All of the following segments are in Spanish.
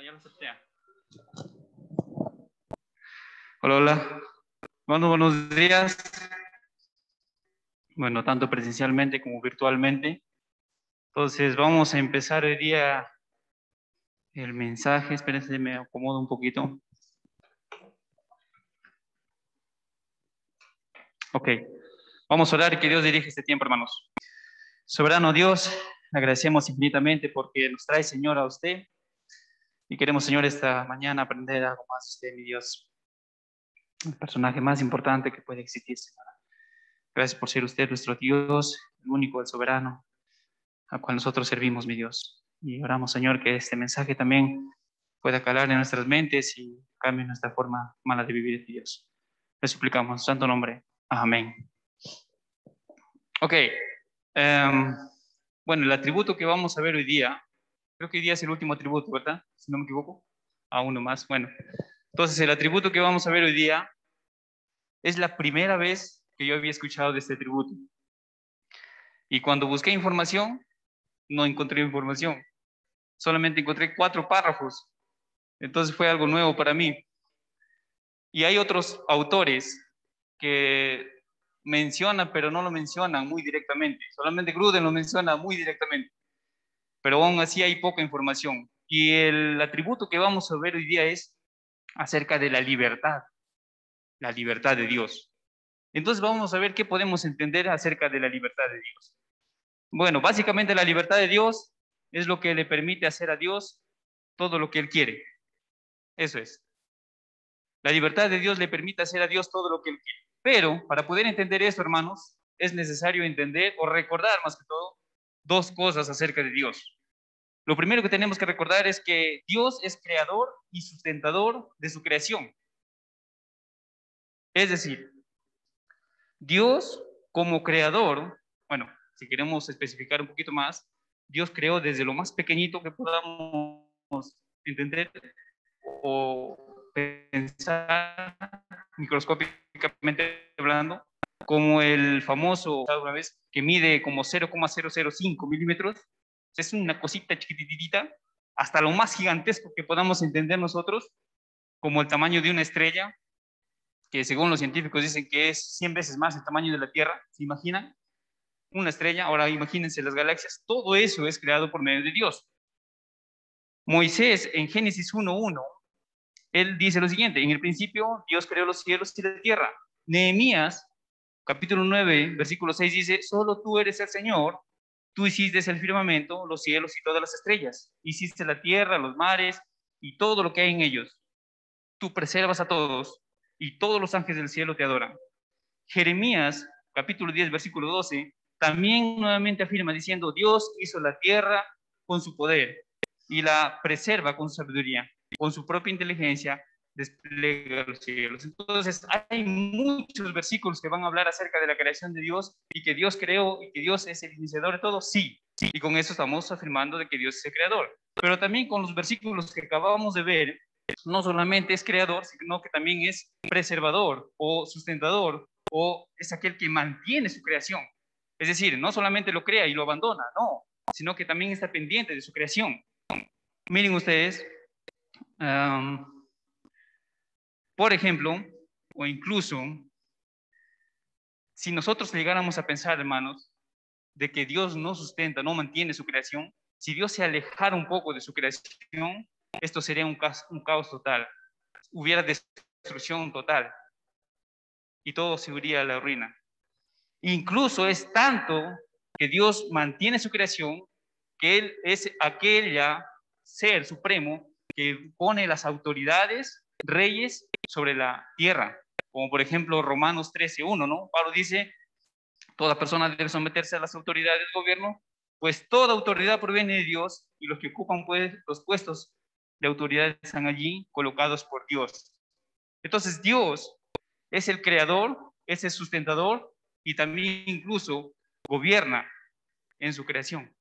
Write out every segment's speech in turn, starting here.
Ya lo acepté. Hola, hola. Bueno, buenos días. Bueno, tanto presencialmente como virtualmente. Entonces, vamos a empezar hoy día el mensaje. Espérense, me acomodo un poquito. Ok. Vamos a orar y que Dios dirija este tiempo, hermanos. Soberano Dios, le agradecemos infinitamente porque nos trae, Señor, a usted. Y queremos, Señor, esta mañana aprender algo más de usted, mi Dios. El personaje más importante que puede existir, Señor. Gracias por ser usted nuestro Dios, el único, el soberano, al cual nosotros servimos, mi Dios. Y oramos, Señor, que este mensaje también pueda calar en nuestras mentes y cambie nuestra forma mala de vivir, mi Dios. Le suplicamos en su santo nombre. Amén. Ok. Bueno, el atributo que vamos a ver hoy día, creo que hoy día es el último atributo, ¿verdad? Si no me equivoco. Uno más. Bueno, entonces el atributo que vamos a ver hoy día es la primera vez que yo había escuchado de este atributo. Y cuando busqué información, no encontré información. Solamente encontré 4 párrafos. Entonces fue algo nuevo para mí. Y hay otros autores que mencionan, pero no lo mencionan muy directamente. Solamente Gruden lo menciona muy directamente. Pero aún así hay poca información. Y el atributo que vamos a ver hoy día es acerca de la libertad de Dios. Entonces vamos a ver qué podemos entender acerca de la libertad de Dios. Bueno, básicamente la libertad de Dios es lo que le permite hacer a Dios todo lo que Él quiere. Eso es. La libertad de Dios le permite hacer a Dios todo lo que Él quiere. Pero para poder entender eso, hermanos, es necesario entender o recordar más que todo 2 cosas acerca de Dios. Lo primero que tenemos que recordar es que Dios es creador y sustentador de su creación. Es decir, Dios como creador, bueno, si queremos especificar un poquito más, Dios creó desde lo más pequeñito que podamos entender o pensar microscópicamente hablando, como el famoso, una vez, que mide como 0,005 milímetros, es una cosita chiquititita, hasta lo más gigantesco que podamos entender nosotros, como el tamaño de una estrella, que según los científicos dicen que es 100 veces más el tamaño de la Tierra, ¿se imaginan? Una estrella, ahora imagínense las galaxias, todo eso es creado por medio de Dios. Moisés en Génesis 1:1, él dice lo siguiente: en el principio Dios creó los cielos y la tierra. Nehemías, capítulo 9, versículo 6 dice: solo tú eres el Señor, tú hiciste el firmamento, los cielos y todas las estrellas, hiciste la tierra, los mares y todo lo que hay en ellos. Tú preservas a todos y todos los ángeles del cielo te adoran. Jeremías, capítulo 10, versículo 12, también nuevamente afirma diciendo: Dios hizo la tierra con su poder y la preserva con su sabiduría, con su propia inteligencia despliega los cielos. Entonces hay muchos versículos que van a hablar acerca de la creación de Dios y que Dios creó y que Dios es el iniciador de todo, sí, y con eso estamos afirmando de que Dios es el creador. Pero también con los versículos que acabamos de ver, no solamente es creador, sino que también es preservador o sustentador, o es aquel que mantiene su creación. Es decir, no solamente lo crea y lo abandona, no, sino que también está pendiente de su creación. Miren ustedes, por ejemplo, o incluso, si nosotros llegáramos a pensar, hermanos, de que Dios no sustenta, no mantiene su creación, si Dios se alejara un poco de su creación, esto sería un caos total. Hubiera destrucción total y todo se iría a la ruina. Incluso es tanto que Dios mantiene su creación, que Él es aquella ser supremo que pone las autoridades, reyes, sobre la tierra. Como por ejemplo Romanos 13:1, ¿no? Pablo dice: toda persona debe someterse a las autoridades del gobierno, pues toda autoridad proviene de Dios y los que ocupan pues, los puestos de autoridad están allí colocados por Dios. Entonces Dios es el creador, es el sustentador y también incluso gobierna en su creación.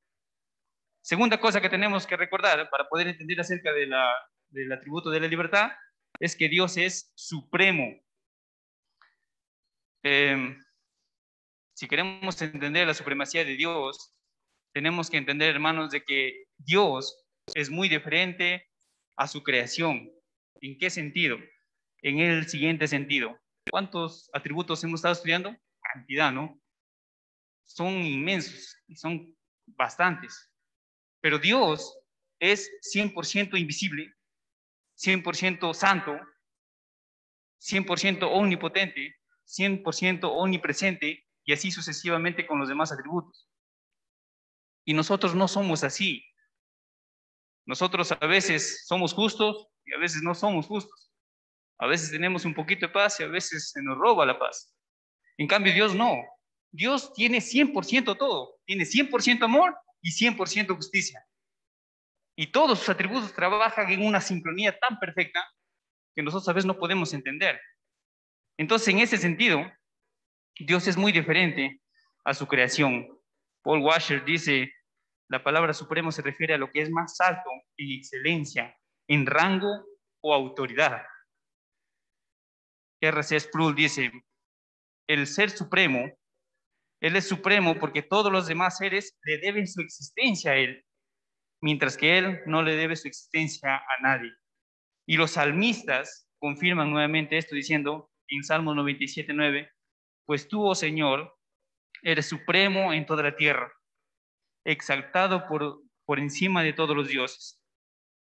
Segunda cosa que tenemos que recordar para poder entender acerca del atributo de la libertad es que Dios es supremo. Si queremos entender la supremacía de Dios, tenemos que entender, hermanos, de que Dios es muy diferente a su creación. ¿En qué sentido? En el siguiente sentido. ¿Cuántos atributos hemos estado estudiando? Cantidad, ¿no? Son inmensos y son bastantes. Pero Dios es 100% invisible, 100% santo, 100% omnipotente, 100% omnipresente y así sucesivamente con los demás atributos. Y nosotros no somos así. Nosotros a veces somos justos y a veces no somos justos. A veces tenemos un poquito de paz y a veces se nos roba la paz. En cambio, Dios no. Dios tiene 100% todo. Tiene 100% amor y 100% justicia. Y todos sus atributos trabajan en una sincronía tan perfecta que nosotros a veces no podemos entender. Entonces, en ese sentido, Dios es muy diferente a su creación. Paul Washer dice, la palabra supremo se refiere a lo que es más alto en excelencia, en rango o autoridad. R.C. Sproul dice, el ser supremo, Él es supremo porque todos los demás seres le deben su existencia a Él, mientras que Él no le debe su existencia a nadie. Y los salmistas confirman nuevamente esto diciendo en Salmo 97:9, pues tú, oh Señor, eres supremo en toda la tierra, exaltado por encima de todos los dioses.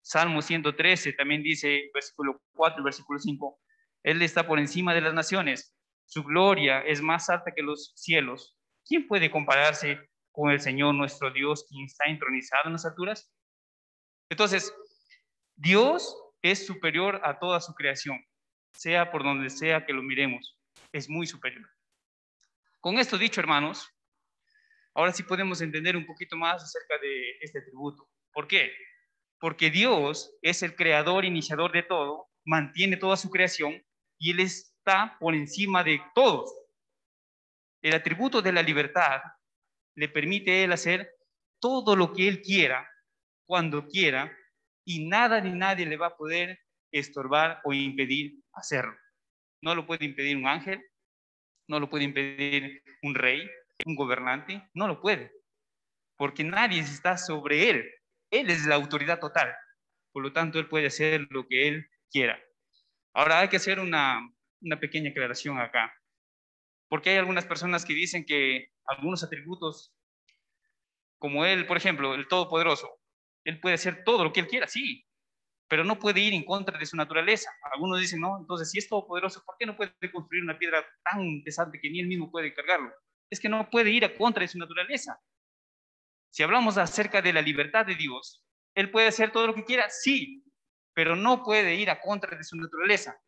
Salmo 113 también dice, versículo 4 y versículo 5, Él está por encima de las naciones, su gloria es más alta que los cielos. ¿Quién puede compararse con el Señor nuestro Dios, quien está entronizado en las alturas? Entonces, Dios es superior a toda su creación, sea por donde sea que lo miremos, es muy superior. Con esto dicho, hermanos, ahora sí podemos entender un poquito más acerca de este atributo. ¿Por qué? Porque Dios es el creador, iniciador de todo, mantiene toda su creación y Él está por encima de todos. El atributo de la libertad le permite a Él hacer todo lo que Él quiera, cuando quiera, y nada ni nadie le va a poder estorbar o impedir hacerlo. No lo puede impedir un ángel, no lo puede impedir un rey, un gobernante, no lo puede, porque nadie está sobre Él. Él es la autoridad total. Por lo tanto, Él puede hacer lo que Él quiera. Ahora hay que hacer una pequeña aclaración acá. Porque hay algunas personas que dicen que algunos atributos, como Él, por ejemplo, el Todopoderoso, Él puede hacer todo lo que Él quiera, sí, pero no puede ir en contra de su naturaleza. Algunos dicen, no, entonces si es todopoderoso, ¿por qué no puede construir una piedra tan pesante que ni Él mismo puede cargarlo? Es que no puede ir a contra de su naturaleza. Si hablamos acerca de la libertad de Dios, Él puede hacer todo lo que quiera, sí, pero no puede ir a contra de su naturaleza.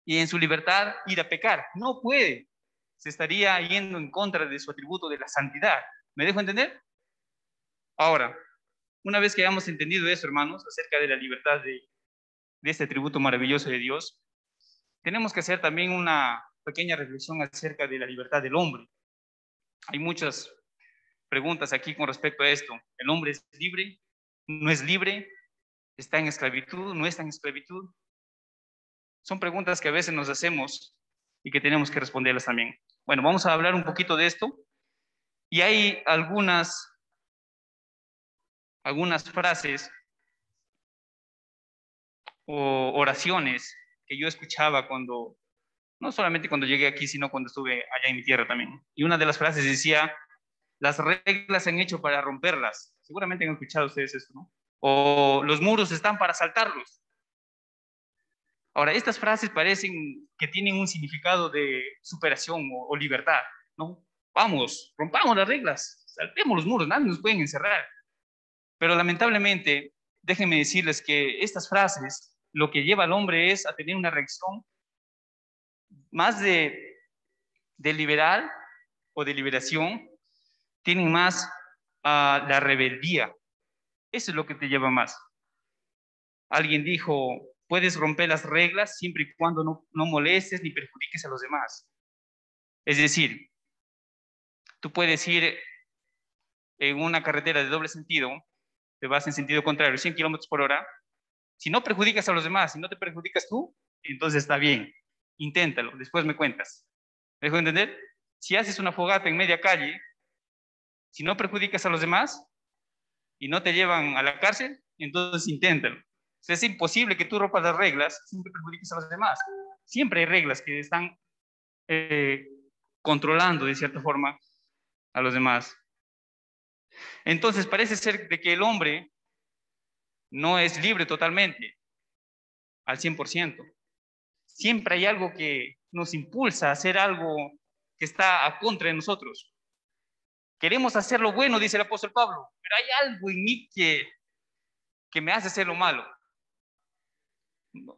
Y en su libertad ir a pecar, no puede. Se estaría yendo en contra de su atributo de la santidad. ¿Me dejo entender? Ahora, una vez que hayamos entendido eso, hermanos, acerca de la libertad de este atributo maravilloso de Dios, tenemos que hacer también una pequeña reflexión acerca de la libertad del hombre. Hay muchas preguntas aquí con respecto a esto. ¿El hombre es libre? ¿No es libre? ¿Está en esclavitud? ¿No está en esclavitud? Son preguntas que a veces nos hacemos y que tenemos que responderlas también. Bueno, vamos a hablar un poquito de esto. Y hay algunas frases o oraciones que yo escuchaba cuando, no solamente cuando llegué aquí, sino cuando estuve allá en mi tierra también. Y una de las frases decía, las reglas se han hecho para romperlas. Seguramente han escuchado ustedes esto, ¿no? O los muros están para saltarlos. Ahora, estas frases parecen que tienen un significado de superación o libertad, ¿no? Vamos, rompamos las reglas, saltemos los muros, nadie nos puede encerrar. Pero lamentablemente, déjenme decirles que estas frases, lo que lleva al hombre es a tener una reacción más de liberal o de liberación, tienen más a la rebeldía. Eso es lo que te lleva más. Alguien dijo, puedes romper las reglas siempre y cuando no molestes ni perjudiques a los demás. Es decir, tú puedes ir en una carretera de doble sentido, te vas en sentido contrario, 100 kilómetros por hora. Si no perjudicas a los demás, si no te perjudicas tú, entonces está bien. Inténtalo, después me cuentas. ¿Me dejo entender? Si haces una fogata en media calle, si no perjudicas a los demás y no te llevan a la cárcel, entonces inténtalo. Es imposible que tú rompas las reglas sin que perjudiques a los demás. Siempre hay reglas que están controlando de cierta forma a los demás. Entonces parece ser de que el hombre no es libre totalmente, al 100%. Siempre hay algo que nos impulsa a hacer algo que está a contra de nosotros. Queremos hacer lo bueno, dice el apóstol Pablo, pero hay algo en mí que me hace hacer lo malo.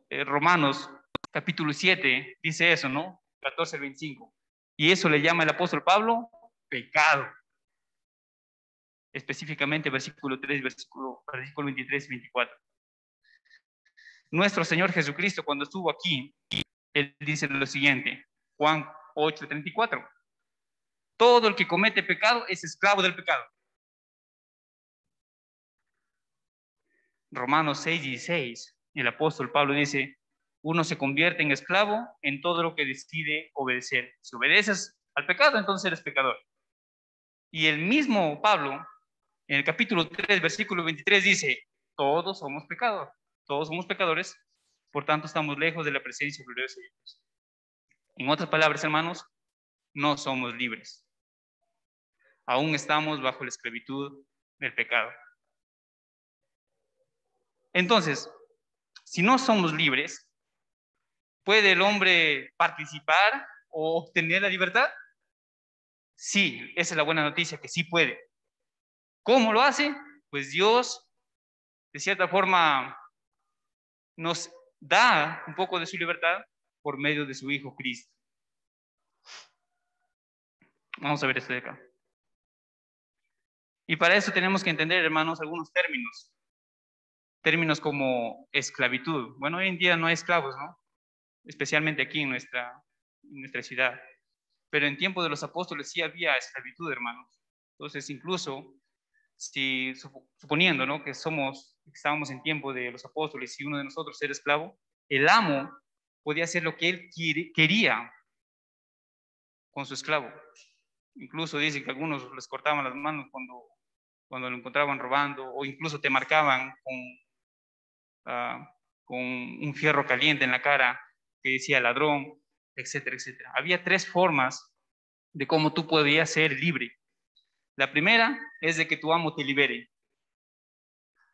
Romanos capítulo 7 dice eso, ¿no? 14 al 25. Y eso le llama el apóstol Pablo pecado. Específicamente versículo 3, versículo 23 y 24. Nuestro Señor Jesucristo, cuando estuvo aquí, Él dice lo siguiente, Juan 8, 34. Todo el que comete pecado es esclavo del pecado. Romanos 6, 16. El apóstol Pablo dice, uno se convierte en esclavo en todo lo que decide obedecer. Si obedeces al pecado, entonces eres pecador. Y el mismo Pablo, en el capítulo 3, versículo 23, dice, todos somos pecadores, por tanto estamos lejos de la presencia gloriosa de Dios. En otras palabras, hermanos, no somos libres. Aún estamos bajo la esclavitud del pecado. Entonces, si no somos libres, ¿puede el hombre participar o obtener la libertad? Sí, esa es la buena noticia, que sí puede. ¿Cómo lo hace? Pues Dios, de cierta forma, nos da un poco de su libertad por medio de su Hijo Cristo. Vamos a ver esto de acá. Y para eso tenemos que entender, hermanos, algunos términos. Términos como esclavitud. Bueno, hoy en día no hay esclavos, ¿no? Especialmente aquí en nuestra ciudad. Pero en tiempo de los apóstoles sí había esclavitud, hermanos. Entonces, incluso, si suponiendo, ¿no?, que estábamos en tiempo de los apóstoles y uno de nosotros era esclavo, el amo podía hacer lo que él quería con su esclavo. Incluso dice que algunos les cortaban las manos cuando lo encontraban robando, o incluso te marcaban con un fierro caliente en la cara que decía ladrón, etcétera, etcétera. Había tres formas de cómo tú podías ser libre. La primera es de que tu amo te libere.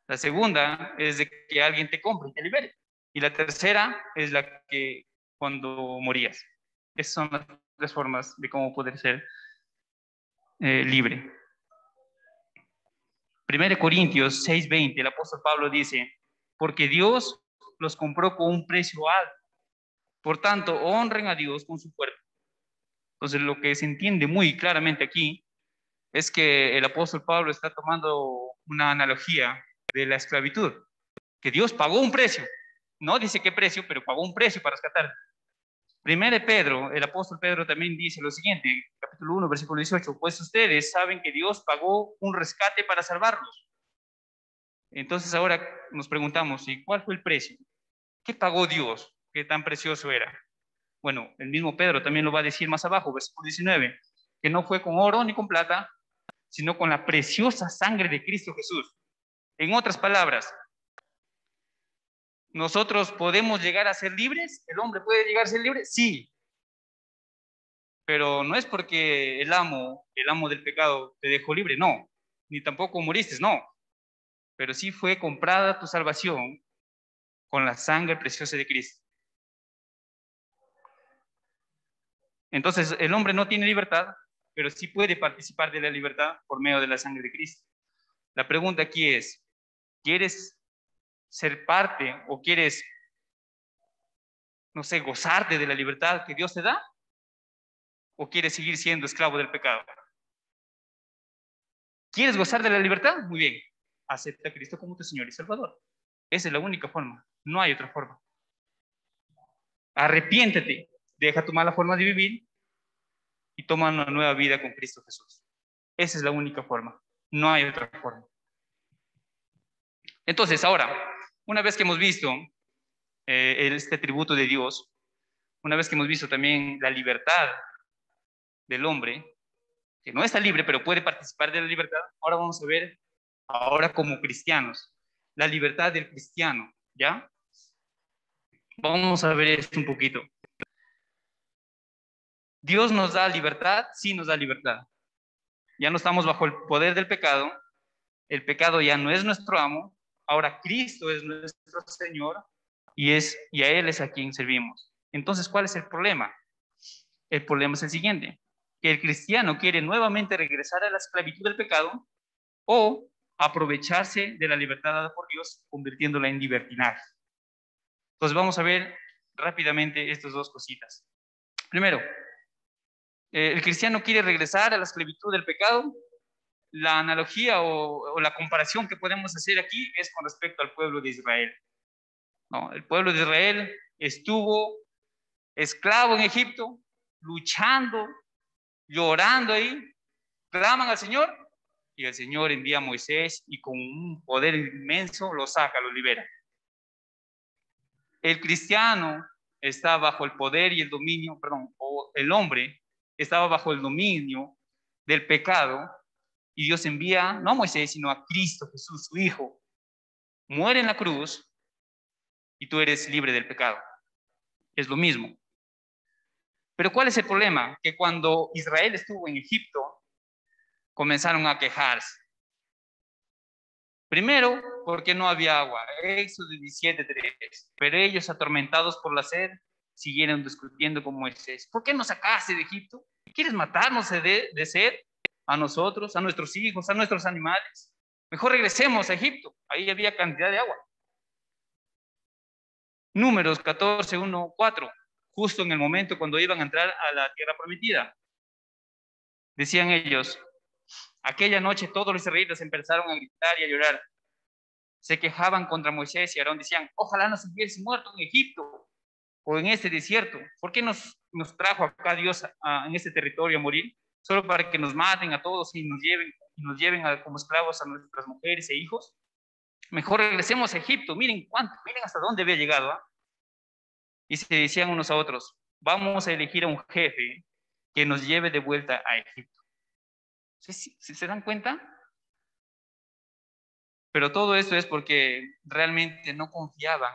La segunda es de que alguien te compre y te libere. Y la tercera es la que cuando morías. Esas son las tres formas de cómo poder ser libre. 1 Corintios 6:20, el apóstol Pablo dice, porque Dios los compró con un precio alto. Por tanto, honren a Dios con su cuerpo. Entonces, lo que se entiende muy claramente aquí es que el apóstol Pablo está tomando una analogía de la esclavitud, que Dios pagó un precio. No dice qué precio, pero pagó un precio para rescatar. Primero Pedro, el apóstol Pedro también dice lo siguiente, capítulo 1, versículo 18, pues ustedes saben que Dios pagó un rescate para salvarlos. Entonces ahora nos preguntamos, ¿y cuál fue el precio? ¿Qué pagó Dios? ¿Qué tan precioso era? Bueno, el mismo Pedro también lo va a decir más abajo, versículo 19, que no fue con oro ni con plata, sino con la preciosa sangre de Cristo Jesús. En otras palabras, ¿nosotros podemos llegar a ser libres? ¿El hombre puede llegar a ser libre? Sí. Pero no es porque el amo del pecado te dejó libre, no. Ni tampoco moriste, no. Pero sí fue comprada tu salvación con la sangre preciosa de Cristo. Entonces, el hombre no tiene libertad, pero sí puede participar de la libertad por medio de la sangre de Cristo. La pregunta aquí es, ¿quieres ser parte o quieres, no sé, gozarte de la libertad que Dios te da? ¿O quieres seguir siendo esclavo del pecado? ¿Quieres gozar de la libertad? Muy bien. Acepta a Cristo como tu Señor y Salvador. Esa es la única forma. No hay otra forma. Arrepiéntete. Deja tu mala forma de vivir y toma una nueva vida con Cristo Jesús. Esa es la única forma. No hay otra forma. Entonces, ahora, una vez que hemos visto este tributo de Dios, una vez que hemos visto también la libertad del hombre, que no está libre, pero puede participar de la libertad, ahora vamos a ver, ahora como cristianos, la libertad del cristiano. ¿ya? Vamos a ver esto un poquito. ¿Dios nos da libertad? Sí nos da libertad. Ya no estamos bajo el poder del pecado. El pecado ya no es nuestro amo. Ahora Cristo es nuestro Señor y a Él es a quien servimos. Entonces, ¿cuál es el problema? El problema es el siguiente, que el cristiano quiere nuevamente regresar a la esclavitud del pecado o aprovecharse de la libertad dada por Dios, convirtiéndola en libertinaje. Entonces vamos a ver rápidamente estas dos cositas. Primero, el cristiano quiere regresar a la esclavitud del pecado. La analogía o la comparación que podemos hacer aquí es con respecto al pueblo de Israel. ¿No? El pueblo de Israel estuvo esclavo en Egipto, luchando, llorando ahí, claman al Señor y el Señor envía a Moisés y con un poder inmenso lo saca, lo libera. El cristiano está bajo el poder y el dominio, o el hombre estaba bajo el dominio del pecado y Dios envía no a Moisés, sino a Cristo Jesús, su Hijo. Muere en la cruz y tú eres libre del pecado. Es lo mismo. Pero ¿cuál es el problema? Que cuando Israel estuvo en Egipto, comenzaron a quejarse. Primero, porque no había agua. Éxodo 17:3. Pero ellos, atormentados por la sed, siguieron discutiendo con Moisés. ¿Por qué nos sacaste de Egipto? ¿Quieres matarnos de sed? A nosotros, a nuestros hijos, a nuestros animales. Mejor regresemos a Egipto. Ahí había cantidad de agua. Números 14:1-4. Justo en el momento cuando iban a entrar a la tierra prometida. Decían ellos, aquella noche todos los israelitas empezaron a gritar y a llorar. Se quejaban contra Moisés y Aarón, decían, ojalá nos hubiese muerto en Egipto o en este desierto. ¿Por qué nos trajo acá Dios en este territorio a morir? Solo para que nos maten a todos y nos lleven como esclavos a nuestras mujeres e hijos. Mejor regresemos a Egipto. Miren hasta dónde había llegado. Y se decían unos a otros, vamos a elegir a un jefe que nos lleve de vuelta a Egipto. ¿Sí se dan cuenta? Pero todo esto es porque realmente no confiaban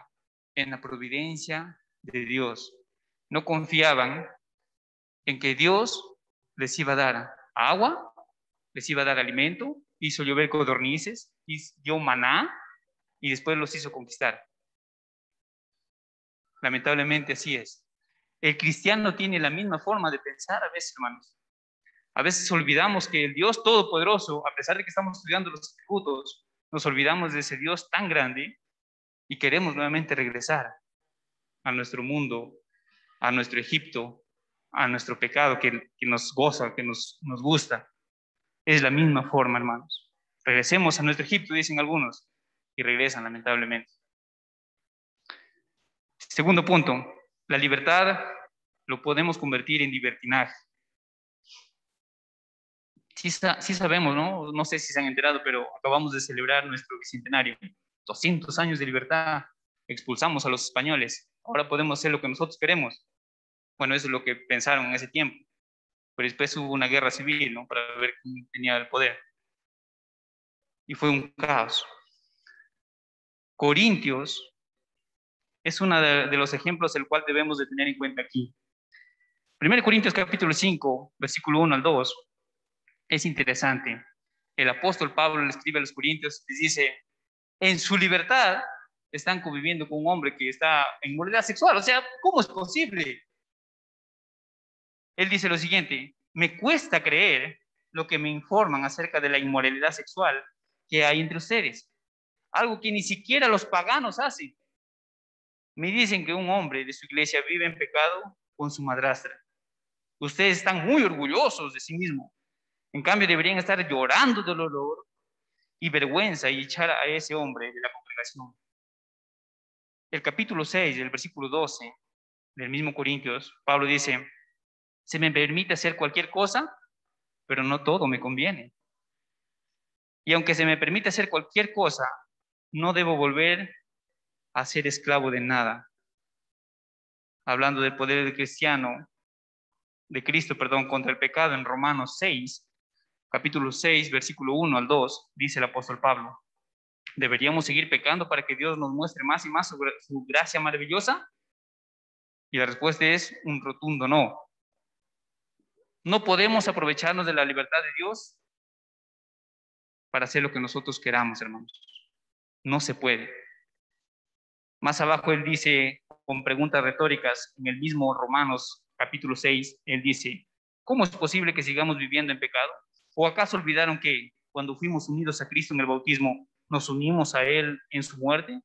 en la providencia de Dios. No confiaban en que Dios les iba a dar agua, les iba a dar alimento, hizo llover codornices, dio maná y después los hizo conquistar. Lamentablemente así es. El cristiano tiene la misma forma de pensar a veces, hermanos. A veces olvidamos que el Dios Todopoderoso, a pesar de que estamos estudiando los atributos, nos olvidamos de ese Dios tan grande y queremos nuevamente regresar a nuestro mundo, a nuestro Egipto, a nuestro pecado que nos goza, que nos gusta. Es la misma forma, hermanos. Regresemos a nuestro Egipto, dicen algunos, y regresan lamentablemente. Segundo punto, la libertad lo podemos convertir en libertinaje. Sí sabemos, ¿no? No sé si se han enterado, pero acabamos de celebrar nuestro bicentenario. 200 años de libertad. Expulsamos a los españoles. Ahora podemos hacer lo que nosotros queremos. Bueno, eso es lo que pensaron en ese tiempo. Pero después hubo una guerra civil, ¿no? Para ver quién tenía el poder. Y fue un caos. Corintios es uno de los ejemplos el cual debemos de tener en cuenta aquí. 1 Corintios capítulo 5, versículo 1-2, es interesante. El apóstol Pablo le escribe a los corintios y les dice, en su libertad están conviviendo con un hombre que está en inmoralidad sexual. O sea, ¿cómo es posible? Él dice lo siguiente, me cuesta creer lo que me informan acerca de la inmoralidad sexual que hay entre ustedes. Algo que ni siquiera los paganos hacen. Me dicen que un hombre de su iglesia vive en pecado con su madrastra. Ustedes están muy orgullosos de sí mismos. En cambio, deberían estar llorando de dolor y vergüenza y echar a ese hombre de la congregación. El capítulo 6, el versículo 12 del mismo Corintios, Pablo dice, se me permite hacer cualquier cosa, pero no todo me conviene. Y aunque se me permite hacer cualquier cosa, no debo volver a ser esclavo de nada. Hablando del poder de Cristo, contra el pecado en Romanos 6, capítulo 6, versículo 1-2, dice el apóstol Pablo. ¿Deberíamos seguir pecando para que Dios nos muestre más y más su gracia maravillosa? Y la respuesta es un rotundo no. No podemos aprovecharnos de la libertad de Dios para hacer lo que nosotros queramos, hermanos. No se puede. Más abajo él dice, con preguntas retóricas, en el mismo Romanos capítulo 6, él dice, ¿cómo es posible que sigamos viviendo en pecado? ¿O acaso olvidaron que cuando fuimos unidos a Cristo en el bautismo, nos unimos a Él en su muerte?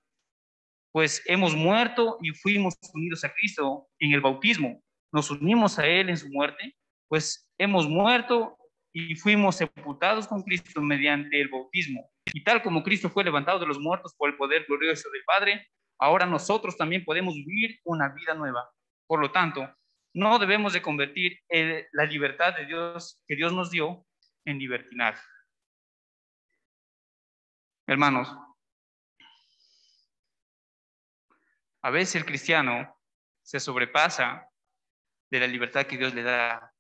Pues hemos muerto y fuimos unidos a Cristo en el bautismo. Nos unimos a Él en su muerte, pues hemos muerto y fuimos sepultados con Cristo mediante el bautismo. Y tal como Cristo fue levantado de los muertos por el poder glorioso del Padre, ahora nosotros también podemos vivir una vida nueva. Por lo tanto, no debemos de convertir la libertad de Dios que Dios nos dio en libertinaje. Hermanos, a veces el cristiano se sobrepasa de la libertad que Dios le da.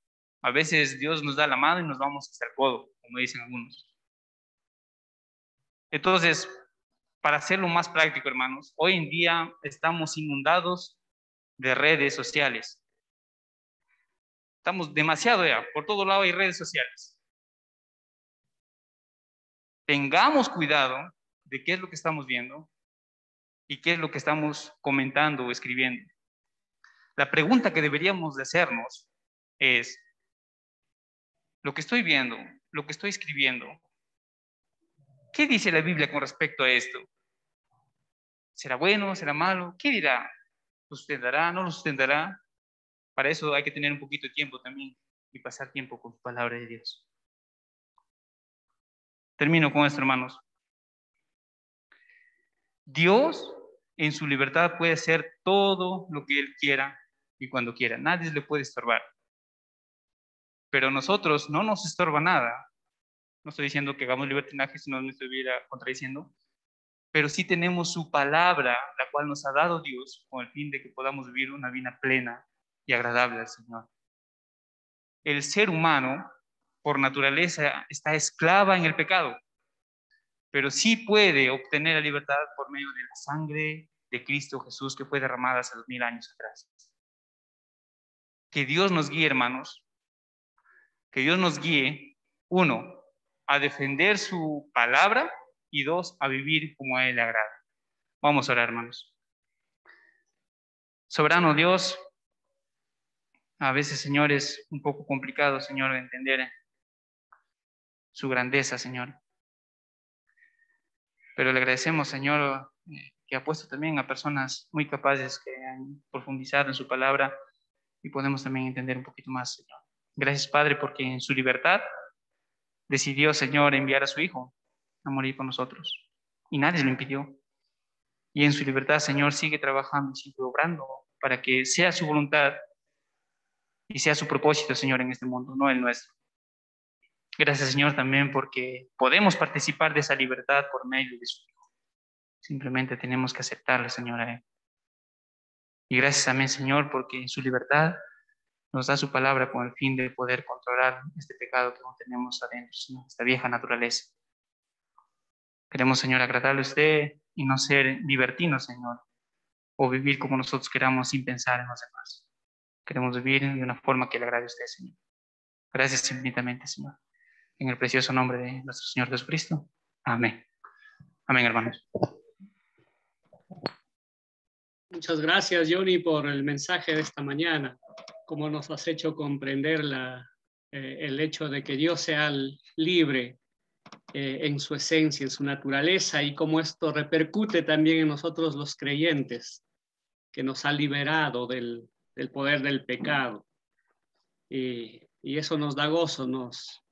A veces Dios nos da la mano y nos vamos hasta el codo, como dicen algunos. Entonces, para hacerlo más práctico, hermanos, hoy en día estamos inundados de redes sociales. Estamos demasiado ya, por todo lado hay redes sociales. Tengamos cuidado de qué es lo que estamos viendo y qué es lo que estamos comentando o escribiendo. La pregunta que deberíamos de hacernos es, lo que estoy viendo, lo que estoy escribiendo, ¿qué dice la Biblia con respecto a esto? ¿Será bueno? ¿Será malo? ¿Qué dirá? ¿Lo sustentará? ¿No lo sustentará? Para eso hay que tener un poquito de tiempo también y pasar tiempo con la palabra de Dios. Termino con esto, hermanos. Dios en su libertad puede hacer todo lo que Él quiera y cuando quiera. Nadie le puede estorbar. Pero nosotros no nos estorba nada. No estoy diciendo que hagamos libertinaje, si no me estuviera contradiciendo. Pero sí tenemos su palabra, la cual nos ha dado Dios, con el fin de que podamos vivir una vida plena y agradable al Señor. El ser humano, por naturaleza, está esclava en el pecado, pero sí puede obtener la libertad por medio de la sangre de Cristo Jesús que fue derramada hace 2000 años atrás. Que Dios nos guíe, hermanos, que Dios nos guíe, uno, a defender su palabra y dos, a vivir como a Él le agrada. Vamos a orar, hermanos. Soberano Dios, a veces, Señor, es un poco complicado, Señor, de entender su grandeza, Señor. Pero le agradecemos, Señor, que ha puesto también a personas muy capaces que han profundizado en su palabra y podemos también entender un poquito más, Señor. Gracias, Padre, porque en su libertad decidió, Señor, enviar a su Hijo a morir por nosotros. Y nadie lo impidió. Y en su libertad, Señor, sigue trabajando, sigue obrando para que sea su voluntad y sea su propósito, Señor, en este mundo, no el nuestro. Gracias, Señor, también porque podemos participar de esa libertad por medio de su Hijo. Simplemente tenemos que aceptarle, Señor, a Él. Y gracias también, Señor, porque en su libertad nos da su palabra con el fin de poder controlar este pecado que no tenemos adentro, Señor, esta vieja naturaleza. Queremos, Señor, agradarle a usted y no ser libertinos, Señor, o vivir como nosotros queramos sin pensar en los demás. Queremos vivir de una forma que le agrade a usted, Señor. Gracias infinitamente, Señor. En el precioso nombre de nuestro Señor Jesucristo. Amén. Amén, hermanos. Muchas gracias, Johnny, por el mensaje de esta mañana. Cómo nos has hecho comprender el hecho de que Dios sea libre en su esencia, en su naturaleza, y cómo esto repercute también en nosotros los creyentes, que nos ha liberado del poder del pecado. Y eso nos da gozo, nos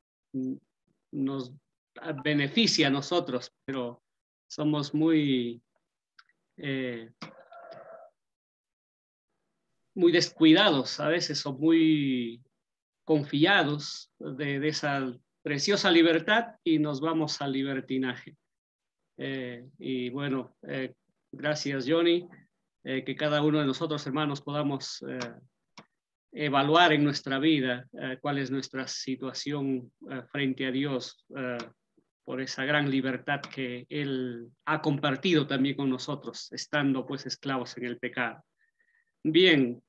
beneficia a nosotros, pero somos muy descuidados a veces, o muy confiados de esa preciosa libertad y nos vamos al libertinaje. Y bueno, gracias, Johnny, que cada uno de nosotros, hermanos, podamos evaluar en nuestra vida cuál es nuestra situación frente a Dios, por esa gran libertad que Él ha compartido también con nosotros, estando pues esclavos en el pecado. Bien,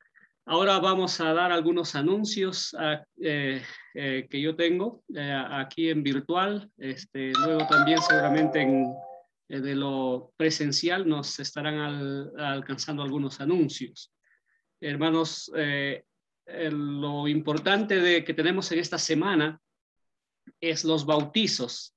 ahora vamos a dar algunos anuncios que yo tengo aquí en virtual. Luego también seguramente de lo presencial nos estarán alcanzando algunos anuncios. Hermanos, lo importante que tenemos en esta semana es los bautizos.